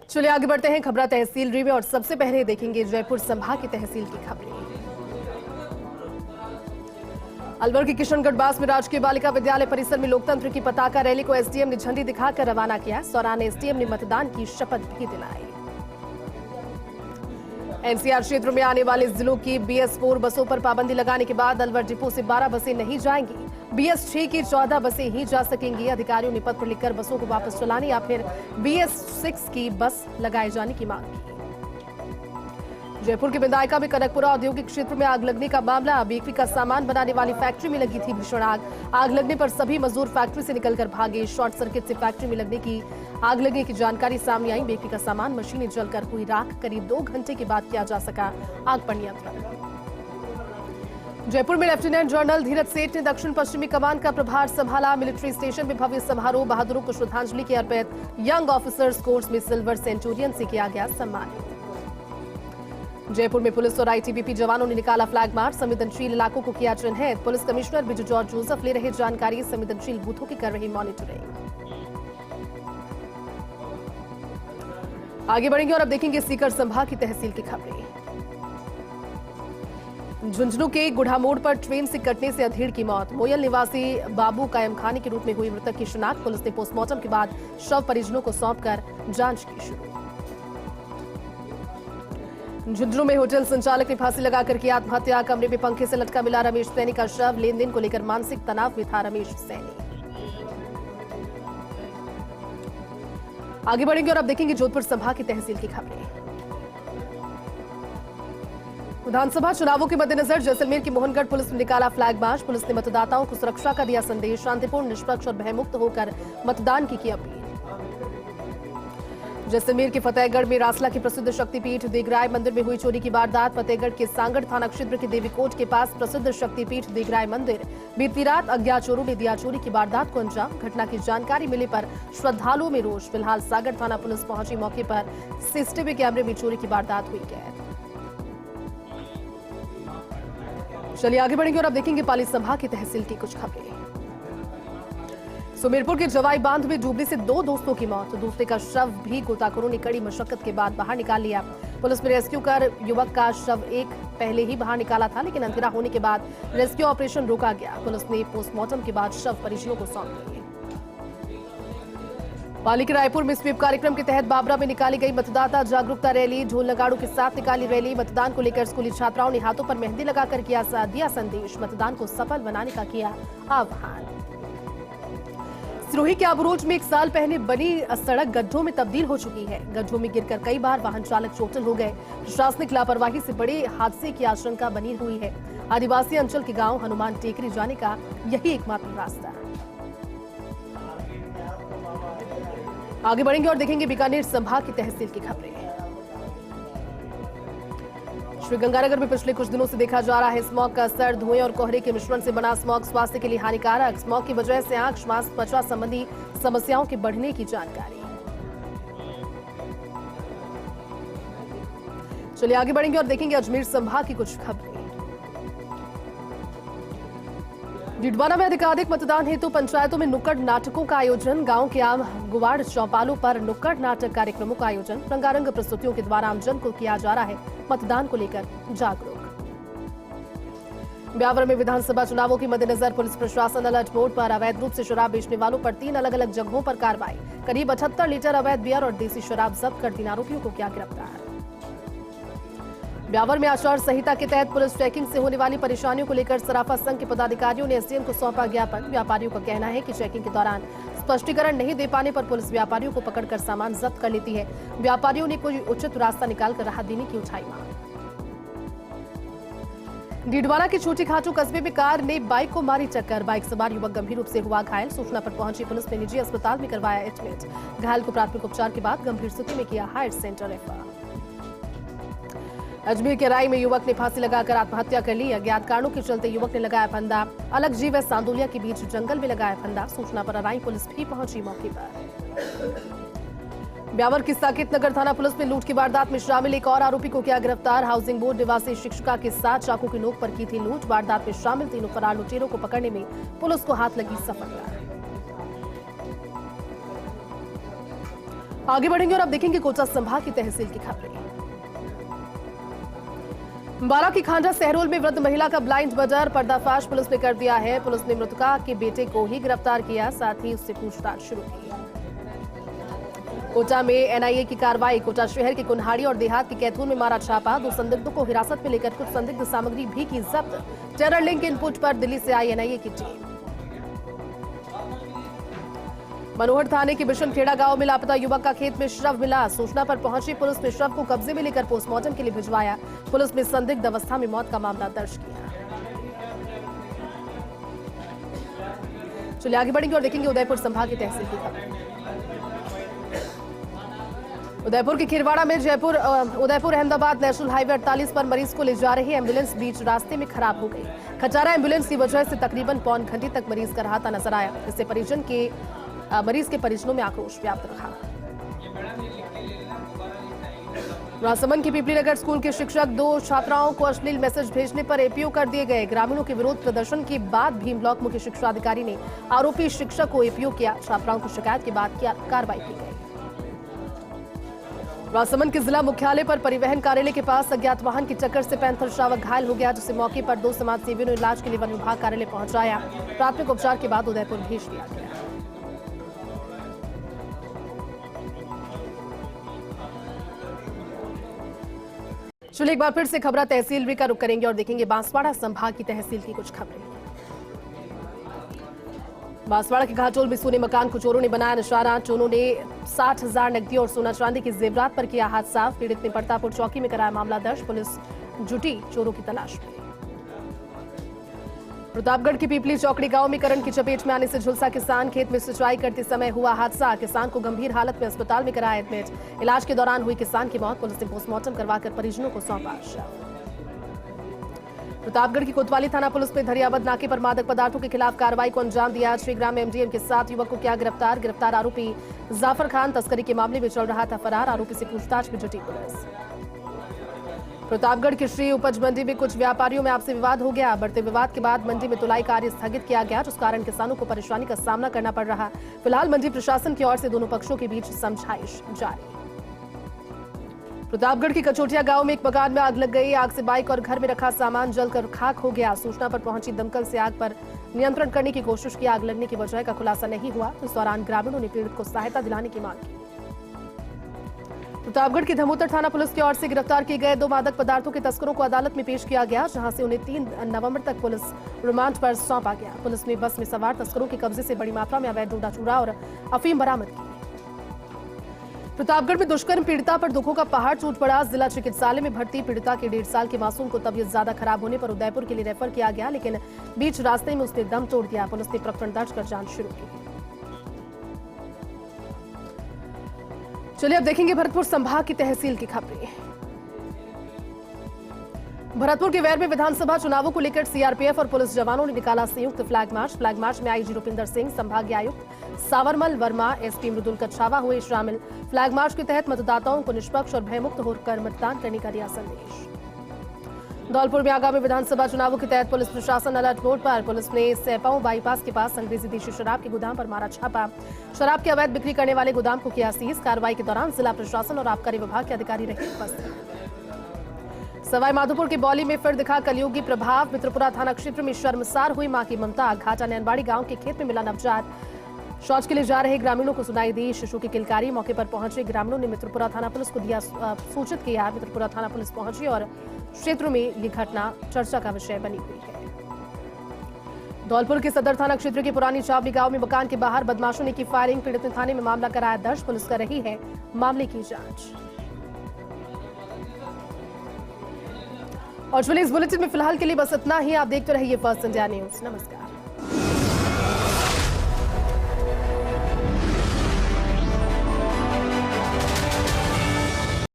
चलिए आगे बढ़ते हैं खबरा तहसील में और सबसे पहले देखेंगे जयपुर संभाग की तहसील की खबरें। अलवर के किशनगढ़ बास में राजकीय बालिका विद्यालय परिसर में लोकतंत्र की पताका रैली को एसडीएम ने झंडी दिखाकर रवाना किया। इस दौरान एसडीएम ने मतदान की शपथ भी दिलाई। एनसीआर क्षेत्र में आने वाले जिलों की BS4 बसों पर पाबंदी लगाने के बाद अलवर डिपो से 12 बसें नहीं जाएंगी। BS6 की 14 बसें ही जा सकेंगी। अधिकारियों ने पत्र लिखकर बसों को वापस चलाने या फिर BS6 की बस लगाए जाने की मांग की। जयपुर के विधायका में कनकपुरा औद्योगिक क्षेत्र में आग लगने का मामला। बेकरी का सामान बनाने वाली फैक्ट्री में लगी थी भीषण आग लगने पर सभी मजदूर फैक्ट्री से निकलकर भागे। शॉर्ट सर्किट से फैक्ट्री में आग लगने की जानकारी सामने आई। बेकरी का सामान मशीनें जलकर हुई राख। करीब 2 घंटे के बाद किया जा सका आग पर नियंत्रण। जयपुर में लेफ्टिनेंट जनरल धीरज सेठ ने दक्षिण पश्चिमी कमान का प्रभार संभाला। मिलिट्री स्टेशन में भव्य समारोह। बहादुरों को श्रद्धांजलि की अर्पित। यंग ऑफिसर्स कोर्स में सिल्वर सेंचुरियन से किया गया सम्मानित। जयपुर में पुलिस और ITBP जवानों ने निकाला फ्लैग मार्च। संवेदनशील इलाकों को किया चिन्हित। Police commissioner Biju George Joseph ले रहे जानकारी। संवेदनशील बूथों की कर रही मॉनिटरिंग। आगे बढ़ेंगे और अब देखेंगे सीकर संभाग की तहसील की खबरें। झुंझुनू के गुढ़ामोड़ पर ट्रेन से कटने से अधेड़ की मौत। मोयल निवासी बाबू कायम खानी के रूप में हुई मृतक की शिनाख्त। पुलिस ने पोस्टमार्टम के बाद शव परिजनों को सौंपकर जांच की शुरू। झुंझुनू में होटल संचालक ने फांसी लगाकर की आत्महत्या। कमरे में पंखे से लटका मिला रमेश सैनी का शव। लेन देन को लेकर मानसिक तनाव में था रमेश सैनी। आगे बढ़ेंगे और अब देखेंगे जोधपुर संभाग की तहसील की खबरें। विधानसभा चुनावों के मद्देनजर जैसलमेर की मोहनगढ़ पुलिस ने निकाला फ्लैग मार्च। पुलिस ने मतदाताओं को सुरक्षा का दिया संदेश। शांतिपूर्ण, निष्पक्ष और भयमुक्त होकर मतदान की अपील। जैसलमेर के फतेहगढ़ में रासला के प्रसिद्ध शक्तिपीठ देगराय मंदिर में हुई चोरी की वारदात। फतेहगढ़ के सांगड़ थाना क्षेत्र के देवीकोट के पास प्रसिद्ध शक्तिपीठ देगराय मंदिर बीती रात अज्ञात चोरों ने दिया चोरी की वारदात को अंजाम। घटना की जानकारी मिलने पर श्रद्धालुओं में रोष। फिलहाल सागर थाना पुलिस पहुंची मौके पर। CCTV कैमरे में चोरी की वारदात हुई कैद। चलिए आगे बढ़ेंगे और अब देखेंगे पाली संभाग की तहसील की कुछ खबरें। सुमेरपुर के जवाई बांध में डूबने से 2 दोस्तों की मौत। दूसरे का शव भी गोताखोरों ने कड़ी मशक्कत के बाद बाहर निकाल लिया। पुलिस ने रेस्क्यू कर युवक का शव पहले ही बाहर निकाला था, लेकिन अंधेरा होने के बाद रेस्क्यू ऑपरेशन रोका गया। पुलिस ने पोस्टमार्टम के बाद शव परिजनों को सौंप दिए। पाली के रायपुर में स्वीप कार्यक्रम के तहत बाबरा में निकाली गई मतदाता जागरूकता रैली। ढोल नगाड़ों के साथ निकाली रैली। मतदान को लेकर स्कूली छात्राओं ने हाथों पर मेहंदी लगाकर दिया संदेश। मतदान को सफल बनाने का किया आह्वान। सिरोही के आबुरोज में 1 साल पहले बनी सड़क गड्ढों में तब्दील हो चुकी है। गड्ढों में गिरकर कई बार वाहन चालक चोटिल हो गए। प्रशासनिक लापरवाही से बड़े हादसे की आशंका बनी हुई है। आदिवासी अंचल के गांव हनुमान टेकरी जाने का यही एकमात्र रास्ता है। आगे बढ़ेंगे और देखेंगे बीकानेर संभाग की तहसील की खबरें। श्रीगंगानगर में पिछले कुछ दिनों से देखा जा रहा है स्मॉग का असर। धुएं और कोहरे के मिश्रण से बना स्मॉग स्वास्थ्य के लिए हानिकारक। स्मॉग की वजह से आंख, श्वास, त्वचा संबंधी समस्याओं के बढ़ने की जानकारी। चलिए आगे बढ़ेंगे और देखेंगे अजमेर संभाग की कुछ खबरें। डिडवाना में अधिकाधिक मतदान हेतु पंचायतों में नुक्कड़ नाटकों का आयोजन। गांव के आम गुवाड़ चौपालों पर नुक्कड़ नाटक कार्यक्रमों का आयोजन। रंगारंग प्रस्तुतियों के द्वारा आमजन को किया जा रहा है मतदान को लेकर जागरूक। ब्यावर में विधानसभा चुनावों के मद्देनजर पुलिस प्रशासन अलर्ट मोड पर। अवैध रूप से शराब बेचने वालों पर 3 अलग अलग जगहों पर कार्रवाई। करीब 78 लीटर अवैध बियर और देसी शराब जब्त कर 3 आरोपियों को किया गिरफ्तार। ब्यावर में आचार संहिता के तहत पुलिस चेकिंग से होने वाली परेशानियों को लेकर सराफा संघ के पदाधिकारियों ने एसडीएम को सौंपा ज्ञापन। व्यापारियों का कहना है कि चेकिंग के दौरान स्पष्टीकरण नहीं दे पाने पर पुलिस व्यापारियों को पकड़कर सामान जब्त कर लेती है। व्यापारियों ने कोई उचित रास्ता निकालकर राहत देने की उठाई मांग। डीडवाना के छोटी खाटू कस्बे में कार ने बाइक को मारी टक्कर। बाइक सवार युवक गंभीर रूप से हुआ घायल। सूचना पर पहुंची पुलिस ने निजी अस्पताल में करवाया एडमिट। घायल को प्राथमिक उपचार के बाद गंभीर स्थिति में किया हायर सेंटर रेफर। अजमेर के राय में युवक ने फांसी लगाकर आत्महत्या कर ली। अज्ञात कारणों के चलते युवक ने लगाया फंदा। अलग जीव व सांदोलिया के बीच जंगल में लगाया फंदा। सूचना पर राय पुलिस भी पहुंची मौके पर। ब्यावर की साकेत नगर थाना पुलिस ने लूट की वारदात में शामिल एक और आरोपी को किया गिरफ्तार। हाउसिंग बोर्ड निवासी शिक्षिका के साथ चाकू की नोक पर की थी लूट। वारदात में शामिल 3 फरार लुटेरों को पकड़ने में पुलिस को हाथ लगी सफलता। आगे बढ़ेंगे और अब देखेंगे कोटा संभाग की तहसील की खबरें। बारा की खांडा सहरोल में वृद्ध महिला का ब्लाइंड मर्डर, पर्दाफाश पुलिस ने कर दिया है। पुलिस ने मृतका के बेटे को ही गिरफ्तार किया, साथ ही उससे पूछताछ शुरू की। कोटा में एनआईए की कार्रवाई, कोटा शहर के कुन्हाड़ी और देहात के कैथून में मारा छापा, 2 संदिग्धों को हिरासत में लेकर कुछ संदिग्ध सामग्री भी की जब्त। टेरर लिंक इनपुट पर दिल्ली से आई एनआईए की टीम। मनोहर थाने के बिशनखेड़ा गांव में लापता युवक का खेत में शव मिला। सूचना पर पहुंची पुलिस ने शव को कब्जे में लेकर पोस्टमार्टम के लिए भिजवाया। पुलिस ने संदिग्ध अवस्था में मौत का मामला दर्ज किया। चलिए आगे बढ़ेंगे और देखेंगे उदयपुर संभाग की तहसील की खबर। उदयपुर के खिरवाड़ा में उदयपुर अहमदाबाद नेशनल हाईवे 48 पर मरीज को ले जा रही एम्बुलेंस बीच रास्ते में खराब हो गई। खचारा एम्बुलेंस की वजह से तकरीबन पौन घंटे तक मरीज कराहता नजर आया। इससे मरीज के परिजनों में आक्रोश व्याप्त रहा। राजसमंद के पिपली नगर स्कूल के शिक्षक 2 छात्राओं को अश्लील मैसेज भेजने पर एपीओ कर दिए गए। ग्रामीणों के विरोध प्रदर्शन के बाद भीम ब्लॉक मुख्य शिक्षा अधिकारी ने आरोपी शिक्षक को एपीओ किया। छात्राओं की शिकायत के बाद कार्रवाई की गई। राजसमंद के जिला मुख्यालय पर परिवहन कार्यालय के पास अज्ञात वाहन की टक्कर से पैंथर शावक घायल हो गया, जिसे मौके पर 2 समाजसेवियों ने इलाज के लिए वन विभाग कार्यालय पहुंचाया। प्राथमिक उपचार के बाद उदयपुर भेज दिया गया। चलिए एक बार फिर से खबरा तहसील का रुख करेंगे और देखेंगे बांसवाड़ा संभाग की तहसील की कुछ खबरें। बांसवाड़ा के घाटोल में सोने मकान को चोरों ने बनाया निशाना। चोरों ने 60,000 नकदी और सोना चांदी के जेवरात पर किया हाथ साफ। पीड़ित ने परतापुर चौकी में कराया मामला दर्ज। पुलिस जुटी चोरों की तलाश में। प्रतापगढ़ के पीपली चौकड़ी गांव में करंट की चपेट में आने से झुलसा किसान। खेत में सिंचाई करते समय हुआ हादसा। किसान को गंभीर हालत में अस्पताल में कराया एडमिट। इलाज के दौरान हुई किसान की मौत। पुलिस ने पोस्टमार्टम करवाकर परिजनों को सौंपा शव। प्रतापगढ़ की कोतवाली थाना पुलिस ने धरियावद नाके पर मादक पदार्थों के खिलाफ कार्रवाई को अंजाम दिया। 6 ग्राम एमडीएम के 7 युवक को किया गिरफ्तार आरोपी जाफर खान तस्करी के मामले में चल रहा था फरार। आरोपी से पूछताछ में जुटी पुलिस। प्रतापगढ़ की श्री उपज मंडी में कुछ व्यापारियों में आपसी विवाद हो गया। बढ़ते विवाद के बाद मंडी में तुलाई कार्य स्थगित किया गया, जिस कारण किसानों को परेशानी का सामना करना पड़ रहा। फिलहाल मंडी प्रशासन की ओर से दोनों पक्षों के बीच समझाइश जारी। प्रतापगढ़ के कचोटिया गांव में एक मकान में आग लग गई। आग से बाइक और घर में रखा सामान जलकर खाक हो गया। सूचना पर पहुंची दमकल से आग पर नियंत्रण करने की कोशिश की। आग लगने की वजह का खुलासा नहीं हुआ। इस दौरान ग्रामीणों ने पीड़ित को सहायता दिलाने की मांग की। प्रतापगढ़ की धमोतर थाना पुलिस की ओर से गिरफ्तार किए गए 2 मादक पदार्थों के तस्करों को अदालत में पेश किया गया, जहां से उन्हें 3 नवंबर तक पुलिस रिमांड पर सौंपा गया। पुलिस ने बस में सवार तस्करों के कब्जे से बड़ी मात्रा में अवैध डोडा चूड़ा और अफीम बरामद की। प्रतापगढ़ में दुष्कर्म पीड़िता पर दुखों का पहाड़ टूट पड़ा। जिला चिकित्सालय में भर्ती पीड़िता के 1.5 साल के मासूम को तबीयत ज्यादा खराब होने पर उदयपुर के लिए रेफर किया गया, लेकिन बीच रास्ते में उसने दम तोड़ दिया। पुलिस ने प्रकरण दर्ज कर जांच शुरू की। चलिए अब देखेंगे भरतपुर संभाग की तहसील की खबरें। भरतपुर के वैर में विधानसभा चुनावों को लेकर सीआरपीएफ और पुलिस जवानों ने निकाला संयुक्त फ्लैग मार्च में आईजी रुपिंदर सिंह, संभागीय आयुक्त सावरमल वर्मा, एसपी मृदुल कच्छावा हुए शामिल। फ्लैग मार्च के तहत मतदाताओं को निष्पक्ष और भयमुक्त होकर मतदान करने का दिया संदेश। धौलपुर में आगामी विधानसभा चुनावों के तहत पुलिस प्रशासन अलर्ट मोड पर। पुलिस ने सैपाऊ बाईपास के पास अंग्रेजी देशी शराब के गोदाम पर मारा छापा। शराब की अवैध बिक्री करने वाले गोदाम को किया सीज। कार्रवाई के दौरान जिला प्रशासन और आबकारी विभाग के अधिकारी रहे उपस्थित। सवाईमाधोपुर के बौली में फिर दिखा कलयुगी प्रभाव। मित्रपुरा थाना क्षेत्र में शर्मसार हुई मां की ममता। घाटा नैनवाड़ी गांव के खेत में मिला नवजात। शौच के लिए जा रहे ग्रामीणों को सुनाई दी शिशु की किलकारी। मौके पर पहुंचे ग्रामीणों ने मित्रपुरा थाना पुलिस को दिया सूचित किया। मित्रपुरा थाना पुलिस पहुंची और क्षेत्र में ये घटना चर्चा का विषय बनी हुई है। धौलपुर के सदर थाना क्षेत्र के पुरानी चावली गांव में मकान के बाहर बदमाशों ने की फायरिंग। पीड़ित ने थाने में मामला कराया दर्ज। पुलिस कर रही है मामले की जांच। और चलिए इस बुलेटिन में फिलहाल के लिए बस इतना ही। आप देखते रहिए फर्स्ट इंडिया न्यूज। नमस्कार।